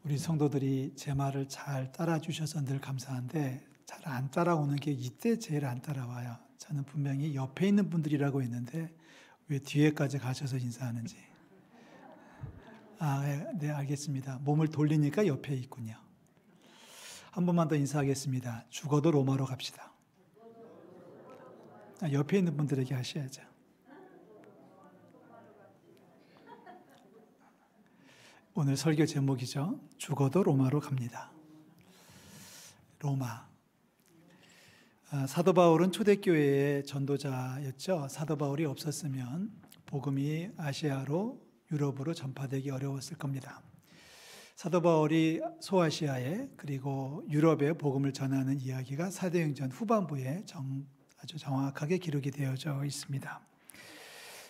우리 성도들이 제 말을 잘 따라주셔서 늘 감사한데 잘 안 따라오는 게 이때 제일 안 따라와요. 저는 분명히 옆에 있는 분들이라고 했는데 왜 뒤에까지 가셔서 인사하는지. 네, 알겠습니다. 몸을 돌리니까 옆에 있군요. 한 번만 더 인사하겠습니다. 죽어도 로마로 갑시다. 옆에 있는 분들에게 하셔야죠. 오늘 설교 제목이죠. 죽어도 로마로 갑니다. 로마. 사도 바울은 초대교회의 전도자였죠. 사도 바울이 없었으면 복음이 아시아로 유럽으로 전파되기 어려웠을 겁니다. 사도 바울이 소아시아에 그리고 유럽에 복음을 전하는 이야기가 사도행전 후반부에 아주 정확하게 기록이 되어져 있습니다.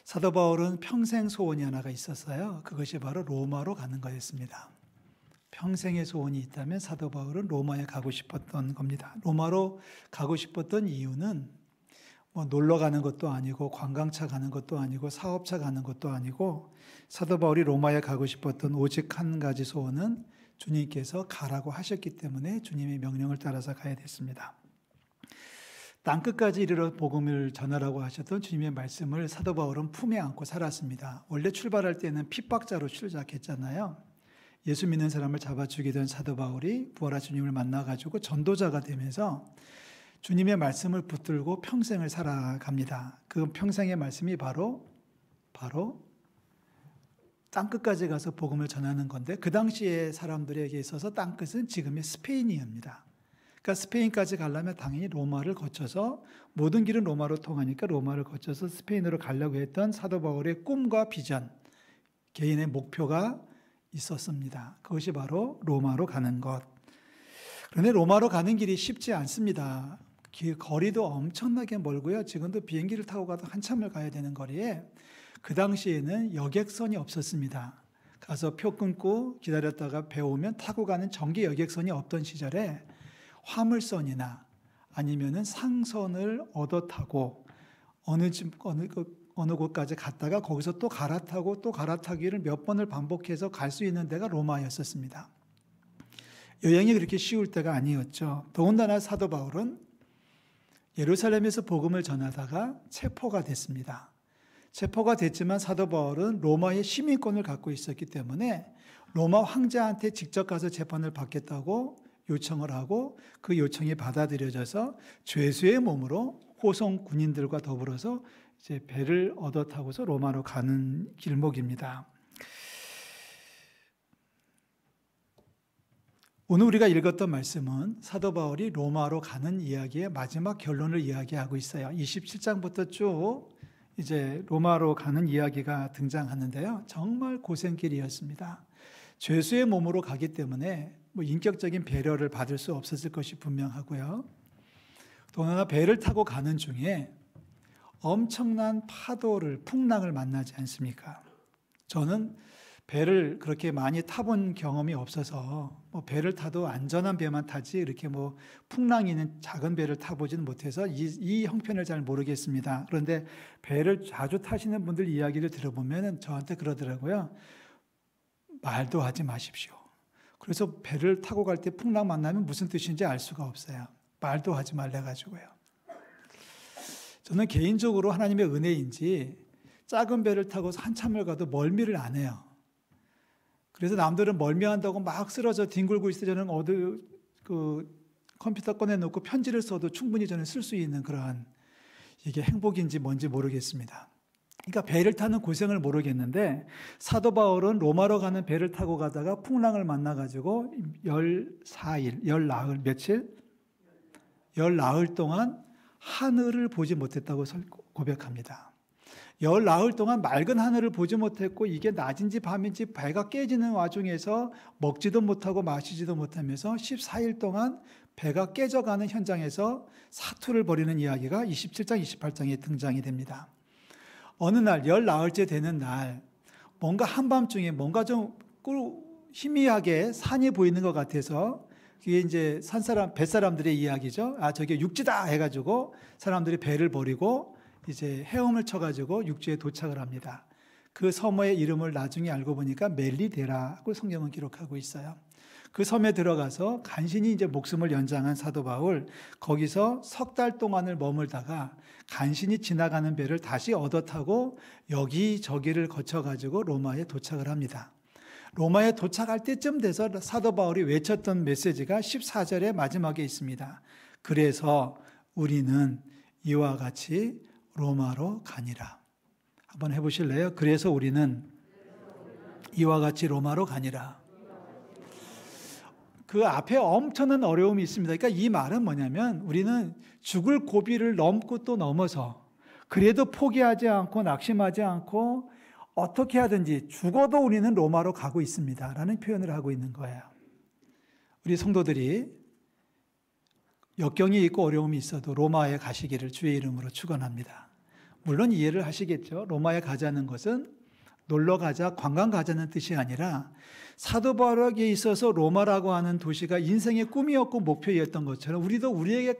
사도 바울은 평생 소원이 하나가 있었어요. 그것이 바로 로마로 가는 거였습니다. 평생의 소원이 있다면 사도 바울은 로마에 가고 싶었던 겁니다. 로마로 가고 싶었던 이유는 놀러 가는 것도 아니고 관광차 가는 것도 아니고 사업차 가는 것도 아니고 사도 바울이 로마에 가고 싶었던 오직 한 가지 소원은 주님께서 가라고 하셨기 때문에 주님의 명령을 따라서 가야 됐습니다. 땅끝까지 이르러 복음을 전하라고 하셨던 주님의 말씀을 사도 바울은 품에 안고 살았습니다. 원래 출발할 때는 핍박자로 출작했잖아요. 예수 믿는 사람을 잡아 죽이던 사도 바울이 부활한 주님을 만나가지고 전도자가 되면서 주님의 말씀을 붙들고 평생을 살아갑니다. 그 평생의 말씀이 바로 땅끝까지 가서 복음을 전하는 건데 그 당시에 사람들에게 있어서 땅끝은 지금의 스페인이옵니다. 그러니까 스페인까지 가려면 당연히 로마를 거쳐서 모든 길은 로마로 통하니까 로마를 거쳐서 스페인으로 가려고 했던 사도 바울의 꿈과 비전, 개인의 목표가 있었습니다. 그것이 바로 로마로 가는 것. 그런데 로마로 가는 길이 쉽지 않습니다. 거리도 엄청나게 멀고요. 지금도 비행기를 타고 가도 한참을 가야 되는 거리에 그 당시에는 여객선이 없었습니다. 가서 표 끊고 기다렸다가 배 오면 타고 가는 정기 여객선이 없던 시절에 화물선이나 아니면은 상선을 얻어 타고 어느 곳까지 갔다가 거기서 또 갈아타고 또 갈아타기를 몇 번을 반복해서 갈 수 있는 데가 로마였었습니다. 여행이 그렇게 쉬울 때가 아니었죠. 더군다나 사도 바울은 예루살렘에서 복음을 전하다가 체포가 됐습니다. 체포가 됐지만 사도 바울은 로마의 시민권을 갖고 있었기 때문에 로마 황제한테 직접 가서 재판을 받겠다고 요청을 하고 그 요청이 받아들여져서 죄수의 몸으로 호송 군인들과 더불어서 이제 배를 얻어 타고서 로마로 가는 길목입니다. 오늘 우리가 읽었던 말씀은 사도 바울이 로마로 가는 이야기의 마지막 결론을 이야기하고 있어요. 27장부터 쭉 이제 로마로 가는 이야기가 등장하는데요. 정말 고생길이었습니다. 죄수의 몸으로 가기 때문에 인격적인 배려를 받을 수 없었을 것이 분명하고요. 또 하나 배를 타고 가는 중에 엄청난 풍랑을 만나지 않습니까? 저는 배를 그렇게 많이 타본 경험이 없어서 배를 타도 안전한 배만 타지 이렇게 풍랑이 있는 작은 배를 타보지는 못해서 이 형편을 잘 모르겠습니다. 그런데 배를 자주 타시는 분들 이야기를 들어보면 저한테 그러더라고요. 말도 하지 마십시오. 그래서 배를 타고 갈 때 풍랑 만나면 무슨 뜻인지 알 수가 없어요. 말도 하지 말래 가지고요. 저는 개인적으로 하나님의 은혜인지 작은 배를 타고 한참을 가도 멀미를 안 해요. 그래서 남들은 멀미한다고 막 쓰러져 뒹굴고 있을 때 저는 컴퓨터 꺼내놓고 편지를 써도 충분히 저는 쓸 수 있는 그러한 이게 행복인지 뭔지 모르겠습니다. 그러니까 배를 타는 고생을 모르겠는데 사도 바울은 로마로 가는 배를 타고 가다가 풍랑을 만나가지고 14일, 열나흘 동안 하늘을 보지 못했다고 고백합니다. 열나흘 동안 맑은 하늘을 보지 못했고 이게 낮인지 밤인지 배가 깨지는 와중에서 먹지도 못하고 마시지도 못하면서 14일 동안 배가 깨져가는 현장에서 사투를 벌이는 이야기가 27장, 28장에 등장이 됩니다. 어느 날 열나흘째 되는 날 뭔가 한밤중에 뭔가 좀 희미하게 산이 보이는 것 같아서 그게 이제 뱃사람들의 이야기죠. 저게 육지다 해가지고 사람들이 배를 버리고 이제 헤엄을 쳐가지고 육지에 도착을 합니다. 그 섬의 이름을 나중에 알고 보니까 멜리데라고 성경은 기록하고 있어요. 그 섬에 들어가서 간신히 이제 목숨을 연장한 사도 바울, 거기서 석 달 동안을 머물다가 간신히 지나가는 배를 다시 얻어 타고 여기저기를 거쳐가지고 로마에 도착을 합니다. 로마에 도착할 때쯤 돼서 사도 바울이 외쳤던 메시지가 14절의 마지막에 있습니다. 그래서 우리는 이와 같이 로마로 가니라. 한번 해보실래요? 그래서 우리는 이와 같이 로마로 가니라. 그 앞에 엄청난 어려움이 있습니다. 그러니까 이 말은 뭐냐면 우리는 죽을 고비를 넘고 또 넘어서 그래도 포기하지 않고 낙심하지 않고 어떻게 하든지 죽어도 우리는 로마로 가고 있습니다. 라는 표현을 하고 있는 거예요. 우리 성도들이 역경이 있고 어려움이 있어도 로마에 가시기를 주의 이름으로 축원합니다. 물론 이해를 하시겠죠. 로마에 가자는 것은 놀러 가자, 관광 가자는 뜻이 아니라 사도 바울에게 있어서 로마라고 하는 도시가 인생의 꿈이었고 목표였던 것처럼 우리도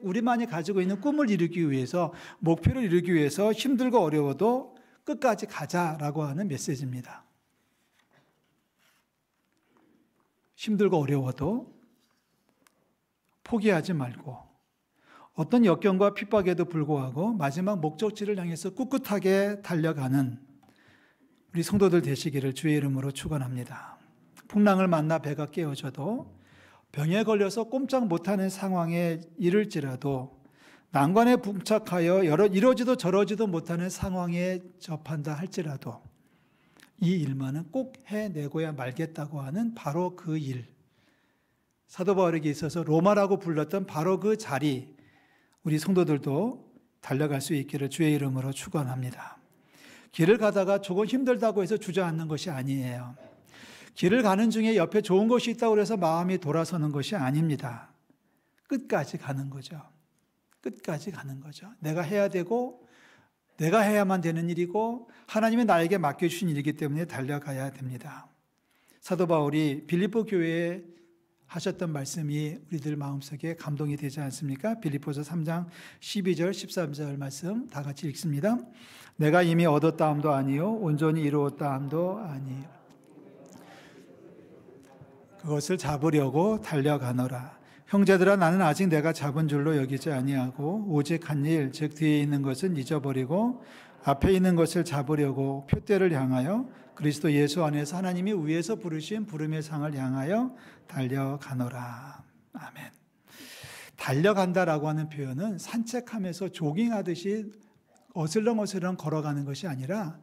우리만이 가지고 있는 꿈을 이루기 위해서, 목표를 이루기 위해서 힘들고 어려워도 끝까지 가자라고 하는 메시지입니다. 힘들고 어려워도 포기하지 말고 어떤 역경과 핍박에도 불구하고 마지막 목적지를 향해서 꿋꿋하게 달려가는 우리 성도들 되시기를 주의 이름으로 축원합니다. 풍랑을 만나 배가 깨어져도 병에 걸려서 꼼짝 못하는 상황에 이를지라도 난관에 봉착하여 이러지도 저러지도 못하는 상황에 접한다 할지라도 이 일만은 꼭 해내고야 말겠다고 하는 바로 그 일, 사도 바울에게 있어서 로마라고 불렀던 바로 그 자리, 우리 성도들도 달려갈 수 있기를 주의 이름으로 축원합니다. 길을 가다가 조금 힘들다고 해서 주저앉는 것이 아니에요. 길을 가는 중에 옆에 좋은 것이 있다고 해서 마음이 돌아서는 것이 아닙니다. 끝까지 가는 거죠. 끝까지 가는 거죠. 내가 해야 되고 내가 해야만 되는 일이고 하나님이 나에게 맡겨주신 일이기 때문에 달려가야 됩니다. 사도 바울이 빌립보 교회에 하셨던 말씀이 우리들 마음속에 감동이 되지 않습니까? 빌립보서 3장 12절 13절 말씀 다 같이 읽습니다. 내가 이미 얻었다함도 아니요 온전히 이루었다함도 아니요 그것을 잡으려고 달려가노라. 형제들아 나는 아직 내가 잡은 줄로 여기지 아니하고 오직 한 일 즉 뒤에 있는 것은 잊어버리고 앞에 있는 것을 잡으려고 표대를 향하여 그리스도 예수 안에서 하나님이 위에서 부르신 부름의 상을 향하여 달려가노라. 아멘. 달려간다라고 하는 표현은 산책하면서 조깅하듯이 어슬렁어슬렁 걸어가는 것이 아니라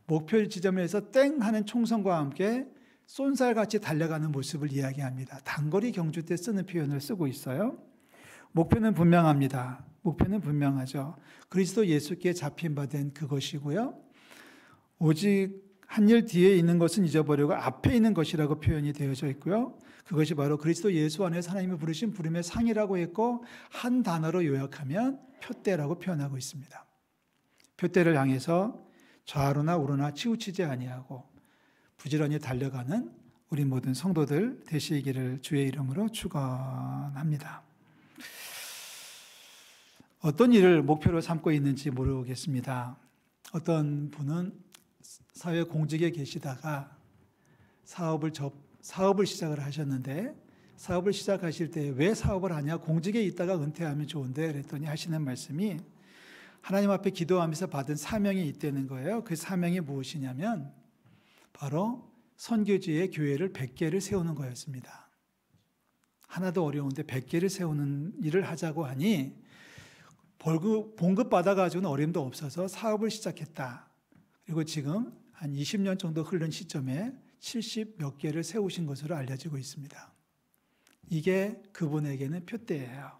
목표 지점에서 땡 하는 총성과 함께 쏜살같이 달려가는 모습을 이야기합니다. 단거리 경주 때 쓰는 표현을 쓰고 있어요. 목표는 분명합니다. 목표는 분명하죠. 그리스도 예수께 잡힌 바 된 그것이고요. 오직 한 일 뒤에 있는 것은 잊어버리고 앞에 있는 것이라고 표현이 되어져 있고요. 그것이 바로 그리스도 예수 안에서 하나님이 부르신 부름의 상이라고 했고 한 단어로 요약하면 표대라고 표현하고 있습니다. 표대를 향해서 좌로나 우로나 치우치지 아니하고 부지런히 달려가는 우리 모든 성도들 되시기를 주의 이름으로 축원합니다. 어떤 일을 목표로 삼고 있는지 모르겠습니다. 어떤 분은 사회 공직에 계시다가 사업을 시작을 하셨는데 사업을 시작하실 때 왜 사업을 하냐? 공직에 있다가 은퇴하면 좋은데 그랬더니 하시는 말씀이 하나님 앞에 기도하면서 받은 사명이 있다는 거예요. 그 사명이 무엇이냐면 바로 선교지의 교회를 100개를 세우는 거였습니다. 하나도 어려운데 100개를 세우는 일을 하자고 하니 봉급 받아가지고는 어림도 없어서 사업을 시작했다. 그리고 지금 한 20년 정도 흐른 시점에 70 몇 개를 세우신 것으로 알려지고 있습니다. 이게 그분에게는 표대예요.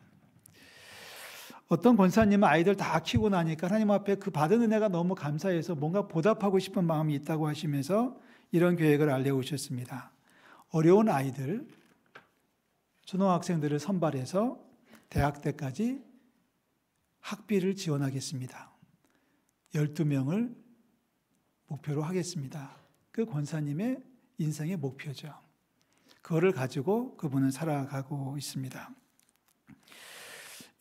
어떤 권사님은 아이들 다 키우고 나니까 하나님 앞에 그 받은 은혜가 너무 감사해서 뭔가 보답하고 싶은 마음이 있다고 하시면서 이런 계획을 알려오셨습니다. 어려운 아이들, 초등학생들을 선발해서 대학 때까지 학비를 지원하겠습니다. 12명을 목표로 하겠습니다. 그 권사님의 인생의 목표죠. 그거를 가지고 그분은 살아가고 있습니다.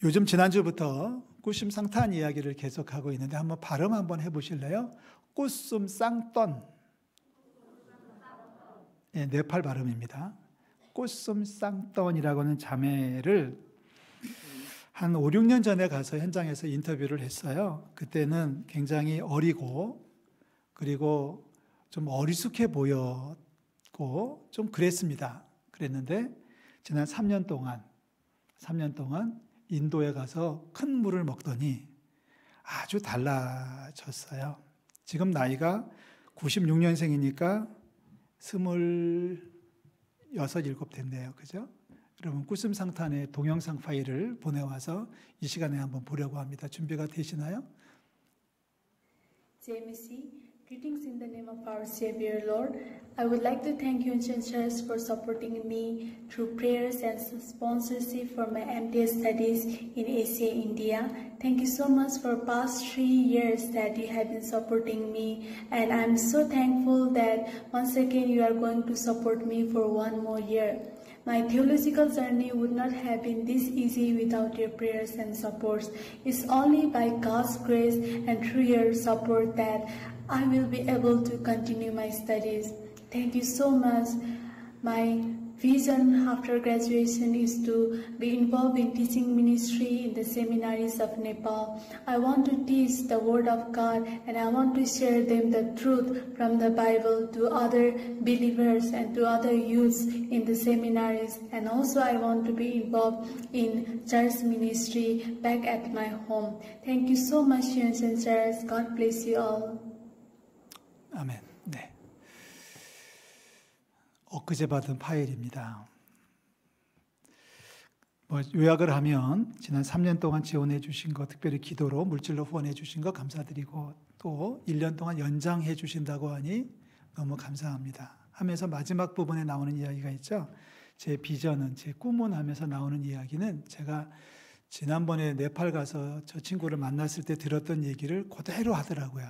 요즘 지난주부터 꽃심상탄 이야기를 계속하고 있는데 한번 발음 한번 해보실래요? 꽃숨쌍떤. 예, 네팔 발음입니다. 꾸슴상돈이라고 하는 자매를 한 5, 6년 전에 가서 현장에서 인터뷰를 했어요. 그때는 굉장히 어리고 그리고 좀 어리숙해 보였고 좀 그랬는데 지난 3년 동안 인도에 가서 큰 물을 먹더니 아주 달라졌어요. 지금 나이가 96년생이니까 26, 7 됐네요. 그죠? 여러분 꾸슴상탄의 동영상 파일을 보내와서 이 시간에 한번 보려고 합니다. 준비가 되시나요? JMC, greetings in the name of our Savior Lord. I would like to thank Yunchen Church for supporting me through prayers and sponsorship for my MTS studies in Asia, India. Thank you so much for past 3 years that you have been supporting me, and I'm so thankful that once again you are going to support me for 1 more year. My theological journey would not have been this easy without your prayers and supports. It's only by God's grace and through your support that I will be able to continue my studies. Thank you so much. My vision after graduation is to be involved in teaching ministry in the seminaries of Nepal. I want to teach the word of God, and I want to share them the truth from the Bible to other believers and to other youths in the seminaries. And also I want to be involved in church ministry back at my home. Thank you so much, Yunchen Church. God bless you all. 아멘. 네. 엊그제 받은 파일입니다. 요약을 하면 지난 3년 동안 지원해 주신 거, 특별히 기도로 물질로 후원해 주신 거 감사드리고 또 1년 동안 연장해 주신다고 하니 너무 감사합니다 하면서 마지막 부분에 나오는 이야기가 있죠. 제 비전은, 제 꿈은 하면서 나오는 이야기는 제가 지난번에 네팔 가서 저 친구를 만났을 때 들었던 얘기를 그대로 하더라고요.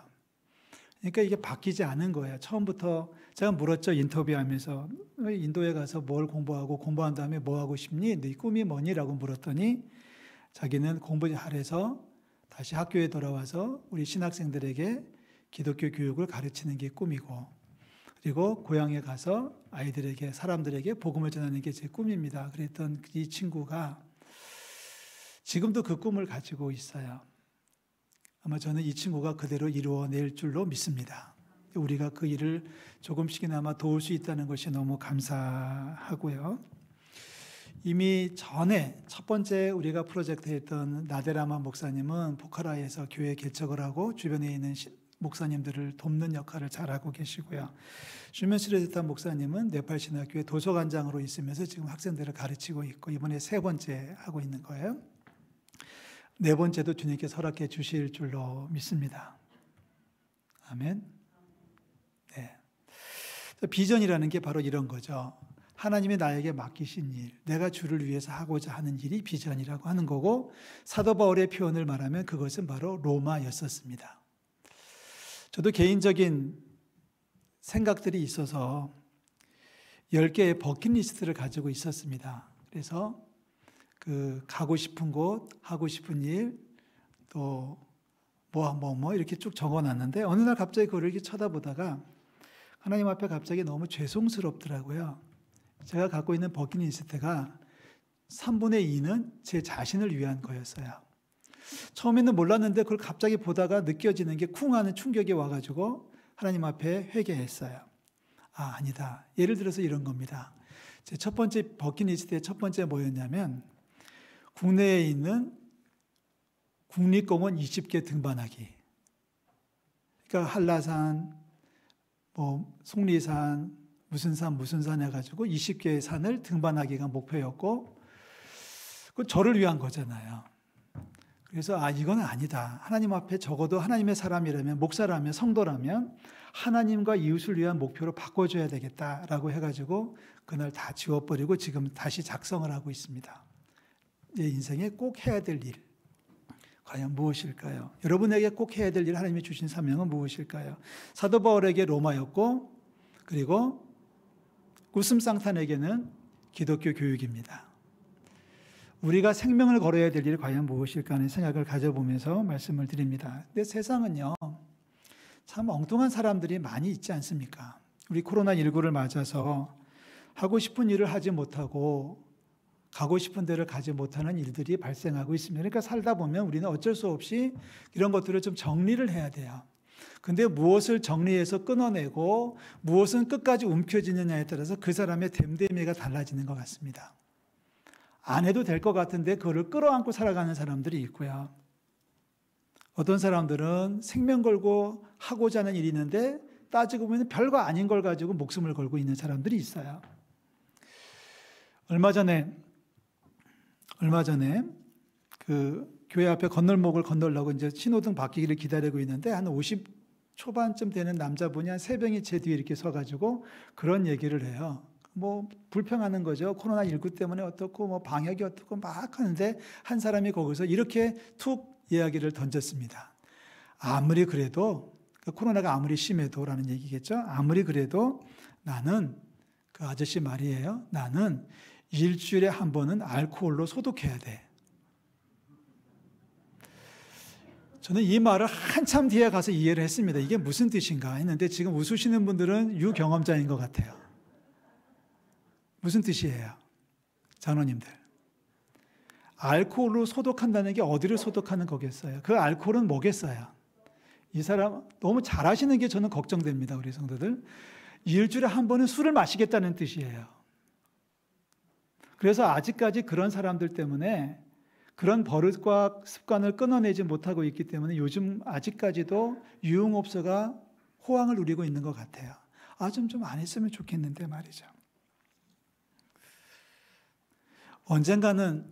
그러니까 이게 바뀌지 않은 거예요. 처음부터 제가 물었죠. 인터뷰하면서 인도에 가서 뭘 공부한 다음에 뭐 하고 싶니? 네 꿈이 뭐니? 라고 물었더니 자기는 공부 잘해서 다시 학교에 돌아와서 우리 신학생들에게 기독교 교육을 가르치는 게 꿈이고, 그리고 고향에 가서 아이들에게, 사람들에게 복음을 전하는 게 제 꿈입니다. 그랬던 이 친구가 지금도 그 꿈을 가지고 있어요. 아마 저는 이 친구가 그대로 이루어낼 줄로 믿습니다. 우리가 그 일을 조금씩이나마 도울 수 있다는 것이 너무 감사하고요. 이미 전에 첫 번째 우리가 프로젝트 했던 나데라마 목사님은 포카라에서 교회 개척을 하고 주변에 있는 목사님들을 돕는 역할을 잘하고 계시고요. 슈멘스레드타 목사님은 네팔 신학교의 도서관장으로 있으면서 지금 학생들을 가르치고 있고 이번에 3번째 하고 있는 거예요. 4번째도 주님께서 허락해 주실 줄로 믿습니다. 아멘. 네. 비전이라는 게 바로 이런 거죠. 하나님이 나에게 맡기신 일, 내가 주를 위해서 하고자 하는 일이 비전이라고 하는 거고, 사도 바울의 표현을 말하면 그것은 바로 로마였었습니다. 저도 개인적인 생각들이 있어서 10개의 버킷리스트를 가지고 있었습니다. 그래서 가고 싶은 곳, 하고 싶은 일, 또 뭐 이렇게 쭉 적어놨는데 어느 날 갑자기 그걸 이렇게 쳐다보다가 하나님 앞에 갑자기 너무 죄송스럽더라고요. 제가 갖고 있는 버킷리스트가 3분의 2는 제 자신을 위한 거였어요. 처음에는 몰랐는데 그걸 갑자기 보다가 느껴지는 게 쿵 하는 충격이 와가지고 하나님 앞에 회개했어요. 아니다. 예를 들어서 이런 겁니다. 제 첫 번째 버킷리스트의 첫 번째 뭐였냐면 국내에 있는 국립공원 20개 등반하기. 그러니까 한라산, 속리산, 무슨 산 해가지고 20개의 산을 등반하기가 목표였고, 그 저를 위한 거잖아요. 그래서 이건 아니다. 하나님 앞에 적어도 하나님의 사람이라면, 목사라면, 성도라면 하나님과 이웃을 위한 목표로 바꿔줘야 되겠다라고 해가지고 그날 다 지워버리고 지금 다시 작성을 하고 있습니다. 내 인생에 꼭 해야 될 일, 과연 무엇일까요? 여러분에게 꼭 해야 될 일, 하나님이 주신 사명은 무엇일까요? 사도 바울에게 로마였고, 그리고 꾸슴상탄에게는 기독교 교육입니다. 우리가 생명을 걸어야 될 일이 과연 무엇일까 하는 생각을 가져보면서 말씀을 드립니다. 근데 세상은요, 참 엉뚱한 사람들이 많이 있지 않습니까? 우리 코로나19를 맞아서 하고 싶은 일을 하지 못하고 가고 싶은 데를 가지 못하는 일들이 발생하고 있습니다. 그러니까 살다 보면 우리는 어쩔 수 없이 이런 것들을 좀 정리를 해야 돼요. 근데 무엇을 정리해서 끊어내고 무엇은 끝까지 움켜쥐느냐에 따라서 그 사람의 됨됨이가 달라지는 것 같습니다. 안 해도 될 것 같은데 그거를 끌어안고 살아가는 사람들이 있고요. 어떤 사람들은 생명 걸고 하고자 하는 일이 있는데 따지고 보면 별거 아닌 걸 가지고 목숨을 걸고 있는 사람들이 있어요. 얼마 전에 그 교회 앞에 건널목을 건너려고 이제 신호등 바뀌기를 기다리고 있는데 한 50 초반쯤 되는 남자분이 한 3명이 제 뒤에 이렇게 서가지고 그런 얘기를 해요. 뭐 불평하는 거죠. 코로나19 때문에 어떻고 뭐 방역이 어떻고 막 하는데 한 사람이 거기서 이렇게 툭 이야기를 던졌습니다. 아무리 그래도 코로나가 아무리 심해도라는 얘기겠죠. 아무리 그래도 나는 그 아저씨 말이에요. 나는 일주일에 한 번은 알코올로 소독해야 돼. 저는 이 말을 한참 뒤에 가서 이해를 했습니다. 이게 무슨 뜻인가 했는데 지금 웃으시는 분들은 유경험자인 것 같아요. 무슨 뜻이에요? 장로님들. 알코올로 소독한다는 게 어디를 소독하는 거겠어요? 그 알코올은 뭐겠어요? 이 사람 너무 잘하시는 게 저는 걱정됩니다. 우리 성도들. 일주일에 한 번은 술을 마시겠다는 뜻이에요. 그래서 아직까지 그런 사람들 때문에 그런 버릇과 습관을 끊어내지 못하고 있기 때문에 요즘 아직까지도 유흥업소가 호황을 누리고 있는 것 같아요. 좀 안 했으면 좋겠는데 말이죠. 언젠가는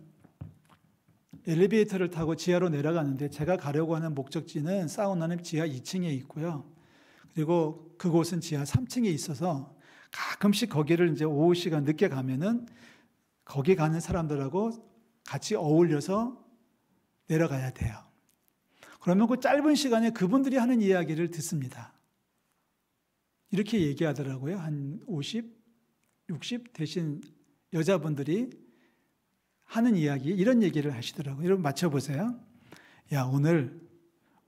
엘리베이터를 타고 지하로 내려가는데 제가 가려고 하는 목적지는 사우나는 지하 2층에 있고요. 그리고 그곳은 지하 3층에 있어서 가끔씩 거기를 이제 오후 시간 늦게 가면은 거기 가는 사람들하고 같이 어울려서 내려가야 돼요. 그러면 그 짧은 시간에 그분들이 하는 이야기를 듣습니다. 이렇게 얘기하더라고요. 한 50, 60 대신 여자분들이 하는 이야기, 이런 얘기를 하시더라고요. 여러분 맞춰보세요. 야, 오늘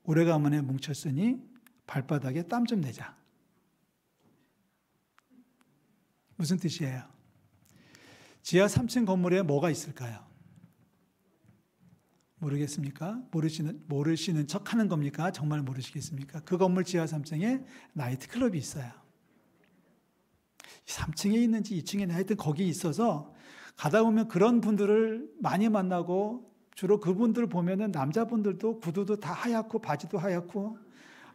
오래간만에 뭉쳤으니 발바닥에 땀 좀 내자. 무슨 뜻이에요? 지하 3층 건물에 뭐가 있을까요? 모르겠습니까? 모르시는 척 하는 겁니까? 정말 모르시겠습니까? 그 건물 지하 3층에 나이트클럽이 있어요. 3층에 있는지 2층에 있는지 하여튼 거기 있어서 가다 보면 그런 분들을 많이 만나고 주로 그분들 보면은 남자분들도 구두도 다 하얗고 바지도 하얗고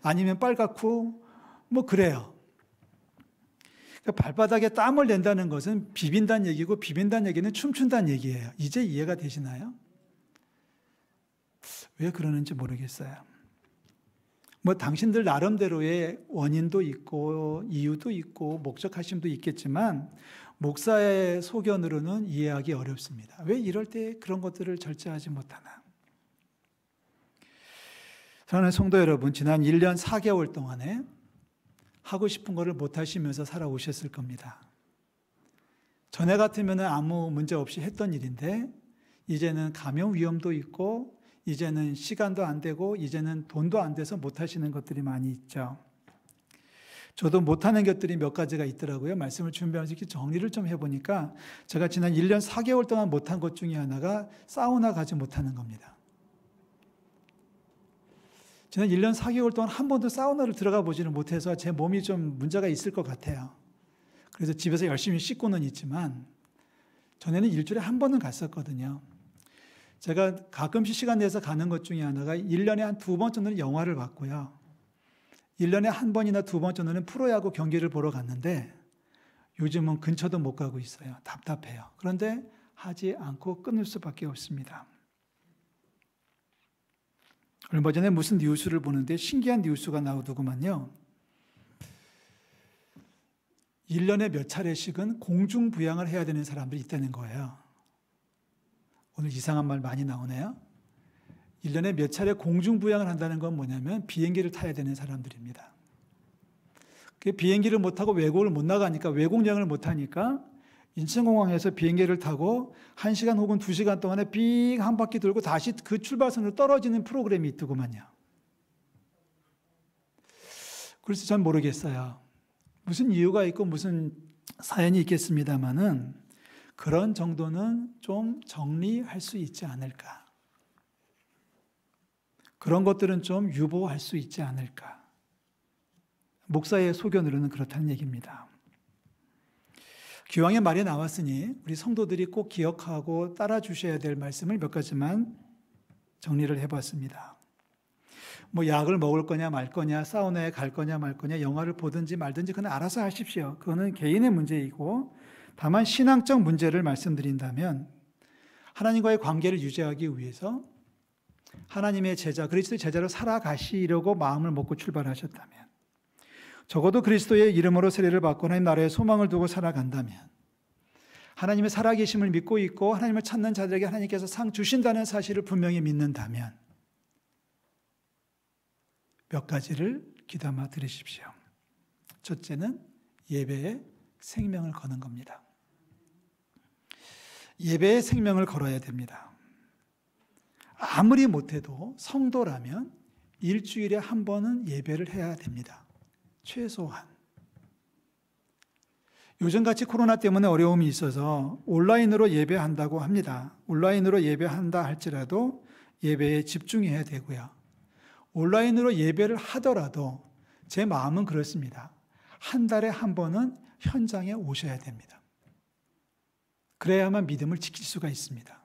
아니면 빨갛고 뭐 그래요. 그러니까 발바닥에 땀을 낸다는 것은 비빈다는 얘기고 비빈다는 얘기는 춤춘다는 얘기예요. 이제 이해가 되시나요? 왜 그러는지 모르겠어요. 뭐 당신들 나름대로의 원인도 있고 이유도 있고 목적하심도 있겠지만 목사의 소견으로는 이해하기 어렵습니다. 왜 이럴 때 그런 것들을 절제하지 못하나? 저는 성도 여러분, 지난 1년 4개월 동안에 하고 싶은 거를 못 하시면서 살아오셨을 겁니다. 전에 같으면 아무 문제 없이 했던 일인데 이제는 감염 위험도 있고 이제는 시간도 안 되고 이제는 돈도 안 돼서 못 하시는 것들이 많이 있죠. 저도 못하는 것들이 몇 가지가 있더라고요. 말씀을 준비하면서 이렇게 정리를 좀 해보니까 제가 지난 1년 4개월 동안 못한 것 중에 하나가 사우나 가지 못하는 겁니다. 지난 1년 4개월 동안 한 번도 사우나를 들어가 보지는 못해서 제 몸이 좀 문제가 있을 것 같아요. 그래서 집에서 열심히 씻고는 있지만 전에는 일주일에 한 번은 갔었거든요. 제가 가끔씩 시간 내서 가는 것 중에 하나가 1년에 한 2번 정도는 영화를 봤고요. 1년에 한 번이나 2번 정도는 프로야구 경기를 보러 갔는데 요즘은 근처도 못 가고 있어요. 답답해요. 그런데 하지 않고 끊을 수밖에 없습니다. 얼마 전에 무슨 뉴스를 보는데 신기한 뉴스가 나오더구만요. 1년에 몇 차례씩은 공중부양을 해야 되는 사람들이 있다는 거예요. 오늘 이상한 말 많이 나오네요. 1년에 몇 차례 공중부양을 한다는 건 뭐냐면 비행기를 타야 되는 사람들입니다. 비행기를 못 타고 외국을 못 나가니까 외국여행을 못 하니까 인천공항에서 비행기를 타고 1시간 혹은 2시간 동안에 빙 한 바퀴 돌고 다시 그 출발선으로 떨어지는 프로그램이 있더구만요. 그래서 전 모르겠어요. 무슨 이유가 있고 무슨 사연이 있겠습니다마는 그런 정도는 좀 정리할 수 있지 않을까. 그런 것들은 좀 유보할 수 있지 않을까. 목사의 소견으로는 그렇다는 얘기입니다. 기왕에 말이 나왔으니 우리 성도들이 꼭 기억하고 따라주셔야 될 말씀을 몇 가지만 정리를 해봤습니다. 뭐 약을 먹을 거냐 말 거냐, 사우나에 갈 거냐 말 거냐, 영화를 보든지 말든지 그건 알아서 하십시오. 그거는 개인의 문제이고, 다만 신앙적 문제를 말씀드린다면 하나님과의 관계를 유지하기 위해서 하나님의 제자, 그리스도의 제자로 살아가시려고 마음을 먹고 출발하셨다면, 적어도 그리스도의 이름으로 세례를 받고 하나님 나라의 소망을 두고 살아간다면, 하나님의 살아계심을 믿고 있고 하나님을 찾는 자들에게 하나님께서 상 주신다는 사실을 분명히 믿는다면 몇 가지를 귀담아 들으십시오. 첫째는 예배에 생명을 거는 겁니다. 예배에 생명을 걸어야 됩니다. 아무리 못해도 성도라면 일주일에 한 번은 예배를 해야 됩니다. 최소한. 요즘같이 코로나 때문에 어려움이 있어서 온라인으로 예배한다고 합니다. 온라인으로 예배한다 할지라도 예배에 집중해야 되고요. 온라인으로 예배를 하더라도 제 마음은 그렇습니다. 한 달에 한 번은 현장에 오셔야 됩니다. 그래야만 믿음을 지킬 수가 있습니다.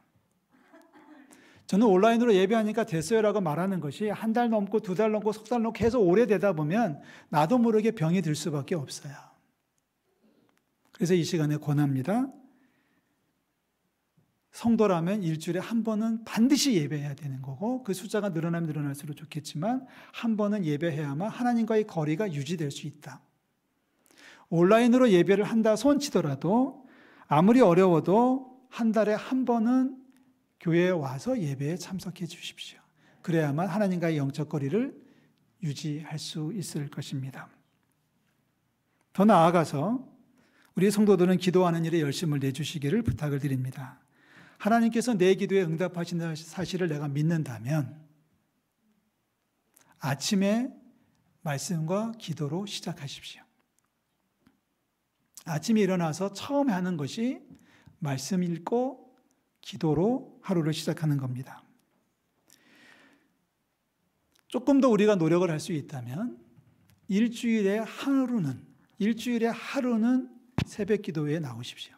저는 온라인으로 예배하니까 됐어요라고 말하는 것이 한 달 넘고 두 달 넘고 석 달 넘고 계속 오래되다 보면 나도 모르게 병이 들 수밖에 없어요. 그래서 이 시간에 권합니다. 성도라면 일주일에 한 번은 반드시 예배해야 되는 거고, 그 숫자가 늘어나면 늘어날수록 좋겠지만 한 번은 예배해야만 하나님과의 거리가 유지될 수 있다. 온라인으로 예배를 한다 손치더라도 아무리 어려워도 한 달에 한 번은 교회에 와서 예배에 참석해 주십시오. 그래야만 하나님과의 영적 거리를 유지할 수 있을 것입니다. 더 나아가서 우리 성도들은 기도하는 일에 열심을 내주시기를 부탁을 드립니다. 하나님께서 내 기도에 응답하신다는 사실을 내가 믿는다면 아침에 말씀과 기도로 시작하십시오. 아침에 일어나서 처음 하는 것이 말씀 읽고 기도로 하루를 시작하는 겁니다. 조금 더 우리가 노력을 할 수 있다면 일주일에 하루는 새벽 기도회에 나오십시오.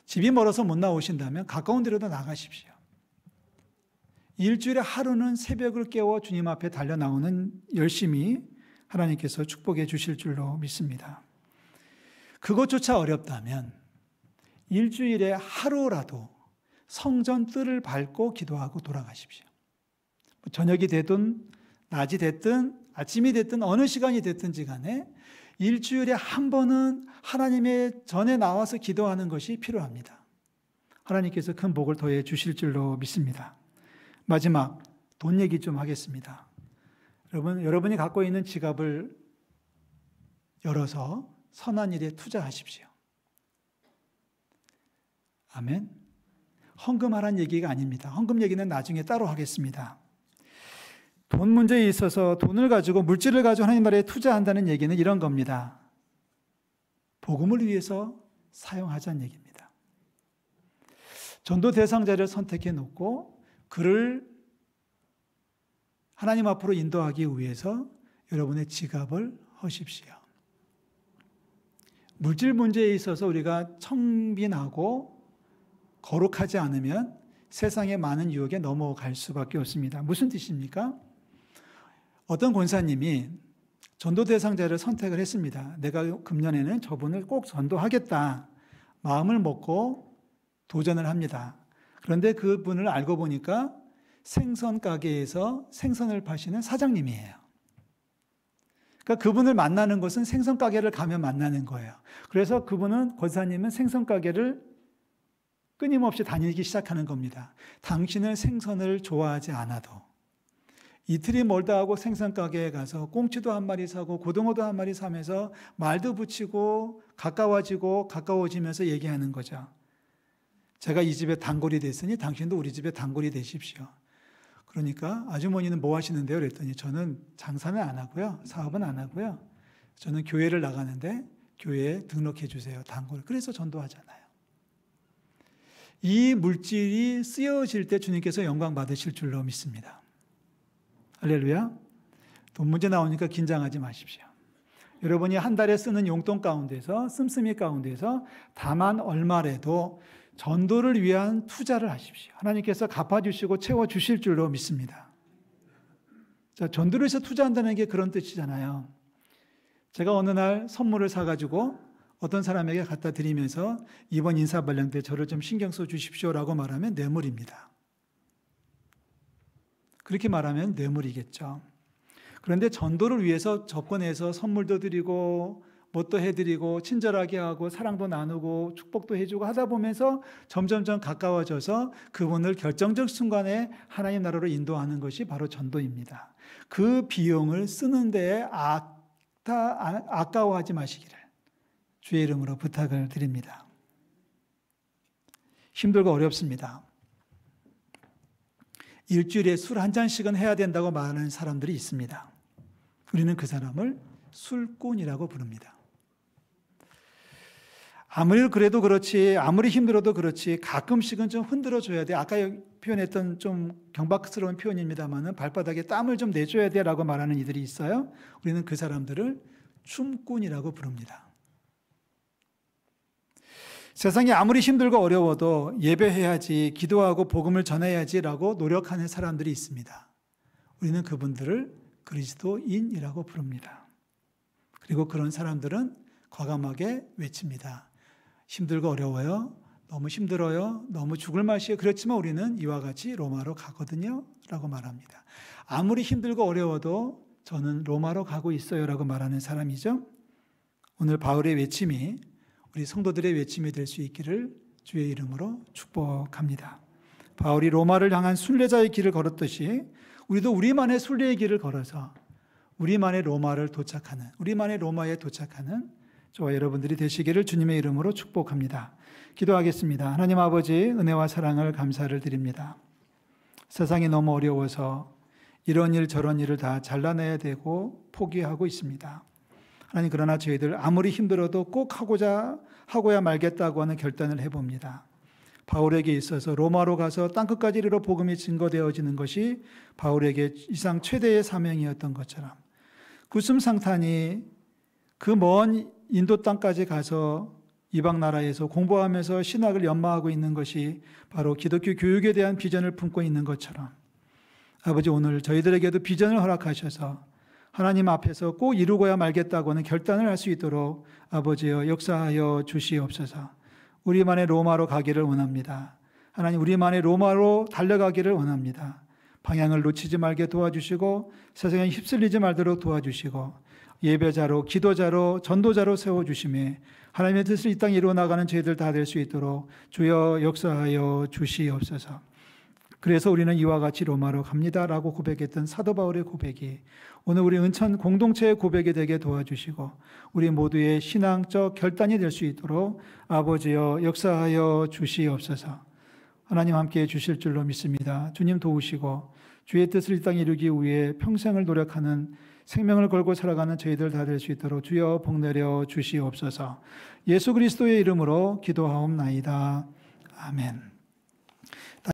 집이 멀어서 못 나오신다면 가까운 데로도 나가십시오. 일주일에 하루는 새벽을 깨워 주님 앞에 달려 나오는 열심히 하나님께서 축복해 주실 줄로 믿습니다. 그것조차 어렵다면 일주일에 하루라도 성전 뜰을 밟고 기도하고 돌아가십시오. 저녁이 되든 낮이 됐든 아침이 됐든 어느 시간이 됐든지 간에 일주일에 한 번은 하나님의 전에 나와서 기도하는 것이 필요합니다. 하나님께서 큰 복을 더해 주실 줄로 믿습니다. 마지막 돈 얘기 좀 하겠습니다. 여러분이 갖고 있는 지갑을 열어서 선한 일에 투자하십시오. 아멘. 헌금하라는 얘기가 아닙니다. 헌금 얘기는 나중에 따로 하겠습니다. 돈 문제에 있어서 돈을 가지고 물질을 가지고 하나님 나라에 투자한다는 얘기는 이런 겁니다. 복음을 위해서 사용하자는 얘기입니다. 전도 대상자를 선택해 놓고 그를 하나님 앞으로 인도하기 위해서 여러분의 지갑을 허십시오. 물질 문제에 있어서 우리가 청빈하고 거룩하지 않으면 세상의 많은 유혹에 넘어갈 수밖에 없습니다. 무슨 뜻입니까? 어떤 권사님이 전도 대상자를 선택을 했습니다. 내가 금년에는 저분을 꼭 전도하겠다 마음을 먹고 도전을 합니다. 그런데 그분을 알고 보니까 생선 가게에서 생선을 파시는 사장님이에요. 그러니까 그분을 만나는 것은 생선 가게를 가면 만나는 거예요. 그래서 그분은 권사님은 생선 가게를 끊임없이 다니기 시작하는 겁니다. 당신은 생선을 좋아하지 않아도 이틀이 멀다 하고 생선 가게에 가서 꽁치도 한 마리 사고 고등어도 한 마리 사면서 말도 붙이고 가까워지면서 얘기하는 거죠. 제가 이 집에 단골이 됐으니 당신도 우리 집에 단골이 되십시오. 그러니까 아주머니는 뭐 하시는데요? 그랬더니 저는 장사는 안 하고요. 사업은 안 하고요. 저는 교회를 나가는데 교회에 등록해 주세요. 단골. 그래서 전도하잖아요. 이 물질이 쓰여질 때 주님께서 영광 받으실 줄로 믿습니다. 할렐루야. 돈 문제 나오니까 긴장하지 마십시오. 여러분이 한 달에 쓰는 용돈 가운데서, 씀씀이 가운데서 다만 얼마라도 전도를 위한 투자를 하십시오. 하나님께서 갚아주시고 채워주실 줄로 믿습니다. 자, 전도를 위해서 투자한다는 게 그런 뜻이잖아요. 제가 어느 날 선물을 사가지고 어떤 사람에게 갖다 드리면서 이번 인사발령 때 저를 좀 신경 써 주십시오라고 말하면 뇌물입니다. 그렇게 말하면 뇌물이겠죠. 그런데 전도를 위해서 접근해서 선물도 드리고 뭣도 해드리고 친절하게 하고 사랑도 나누고 축복도 해주고 하다 보면서 점점점 가까워져서 그분을 결정적 순간에 하나님 나라로 인도하는 것이 바로 전도입니다. 그 비용을 쓰는 데에 아까워하지 마시기를 주의 이름으로 부탁을 드립니다. 힘들고 어렵습니다. 일주일에 술 한 잔씩은 해야 된다고 말하는 사람들이 있습니다. 우리는 그 사람을 술꾼이라고 부릅니다. 아무리 그래도 그렇지, 아무리 힘들어도 그렇지 가끔씩은 좀 흔들어줘야 돼. 아까 표현했던 좀 경박스러운 표현입니다만 발바닥에 땀을 좀 내줘야 돼라고 말하는 이들이 있어요. 우리는 그 사람들을 춤꾼이라고 부릅니다. 세상이 아무리 힘들고 어려워도 예배해야지, 기도하고 복음을 전해야지라고 노력하는 사람들이 있습니다. 우리는 그분들을 그리스도인이라고 부릅니다. 그리고 그런 사람들은 과감하게 외칩니다. 힘들고 어려워요. 너무 힘들어요. 너무 죽을 맛이에요. 그렇지만 우리는 이와 같이 로마로 가거든요. 라고 말합니다. 아무리 힘들고 어려워도 저는 로마로 가고 있어요. 라고 말하는 사람이죠. 오늘 바울의 외침이 우리 성도들의 외침이 될 수 있기를 주의 이름으로 축복합니다. 바울이 로마를 향한 순례자의 길을 걸었듯이 우리도 우리만의 순례의 길을 걸어서 우리만의 로마를 도착하는, 우리만의 로마에 도착하는 저와 여러분들이 되시기를 주님의 이름으로 축복합니다. 기도하겠습니다. 하나님 아버지, 은혜와 사랑을 감사를 드립니다. 세상이 너무 어려워서 이런 일 저런 일을 다 잘라내야 되고 포기하고 있습니다. 하나님, 그러나 저희들 아무리 힘들어도 꼭 하고야 말겠다고 하는 결단을 해봅니다. 바울에게 있어서 로마로 가서 땅끝까지 이르러 복음이 증거되어지는 것이 바울에게 이상 최대의 사명이었던 것처럼 구슴상탄이 그 먼 인도 땅까지 가서 이방 나라에서 공부하면서 신학을 연마하고 있는 것이 바로 기독교 교육에 대한 비전을 품고 있는 것처럼 아버지, 오늘 저희들에게도 비전을 허락하셔서 하나님 앞에서 꼭 이루고야 말겠다고 하는 결단을 할 수 있도록 아버지여 역사하여 주시옵소서. 우리만의 로마로 가기를 원합니다. 하나님, 우리만의 로마로 달려가기를 원합니다. 방향을 놓치지 말게 도와주시고 세상에 휩쓸리지 말도록 도와주시고 예배자로, 기도자로, 전도자로 세워주심에 하나님의 뜻을 이 땅에 이루어나가는 저희들 다 될 수 있도록 주여 역사하여 주시옵소서. 그래서 우리는 이와 같이 로마로 갑니다라고 고백했던 사도 바울의 고백이 오늘 우리 은천 공동체의 고백이 되게 도와주시고 우리 모두의 신앙적 결단이 될 수 있도록 아버지여 역사하여 주시옵소서. 하나님 함께해 주실 줄로 믿습니다. 주님 도우시고 주의 뜻을 이 땅에 이루기 위해 평생을 노력하는 생명을 걸고 살아가는 저희들 다 될 수 있도록 주여 복내려 주시옵소서. 예수 그리스도의 이름으로 기도하옵나이다. 아멘.